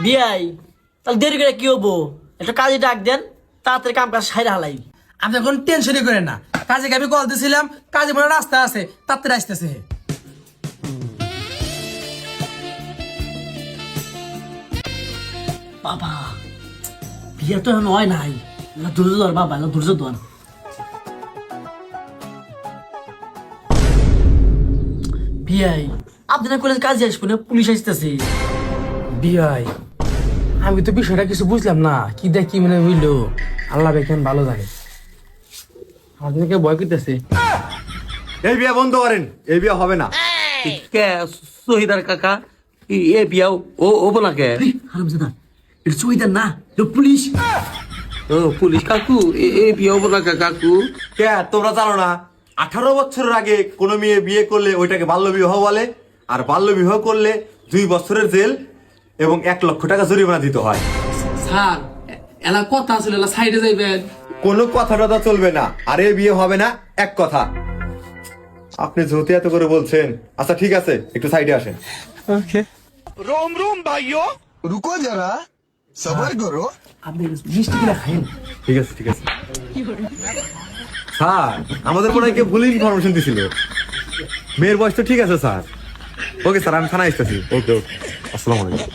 বিয়াই তাহলে দেরি করে কি হবো, একটা কাজে ডাক দেন, তাড়াতাড়ি কাম কাজ সাইরা হালাই। আপনি এখন টেনশনই করেন না, কাজে আমি কল দিয়েছিলাম, কাজে মনে রাস্তা আছে, তাড়াতাড়ি আসতেছে। বাবা বিয়ে তো এখন হয় নাই, ধৈর্য ধর বাবা, ধৈর্য ধর। বিয়াই আপনার কলেজ কাজে আসবো না, পুলিশ আসতেছে। বিয়াই আমি তো বিষয়টা কিছু বুঝলাম না, কি দেখ কি মানে হইলো, আল্লাহ বেকেন ভালো জানে। আপনাকে ভয় করতেছে। এই বিয়ে বন্ধ করেন, এই বিয়ে হবে না। কে শহীদার কাকা এ বিয়াও ও ওবো না কে? হারামজাদা এটা চুইদার না, এটা পুলিশ। ও পুলিশ কাকু এ বিয়া ওবো না কাকু? কে তোমরা জানো না 18 বছরের আগে কোনো মেয়ে বিয়ে করলে ওইটাকে বাল্য বিবাহ বলে, আর বাল্য বিবাহ করলে 2 বছরের জেল এবং 1 লক্ষ টাকা জরিমানা দিতে হয়। স্যার এলা কথা আছে, এলা সাইডে যাইবেন। কোনো কথা টথা চলবে না, আর এই বিয়ে হবে না, এক কথা। আপনি যেহেতু এত করে বলছেন, আচ্ছা ঠিক আছে, একটু সাইডে আসেন। रुको जरा सबर करो। আপনি মিষ্টি কিনা খাইন। ঠিক আছে ঠিক আছে। স্যার আমাদের মনে হয় কেউ ভুল ইনফরমেশন দিছিল। মেয়ের বয়স তো ঠিক আছে স্যার। ওকে স্যার, আমি থানায় আসতেছি। ওকে ওকে, আসসালামু আলাইকুম।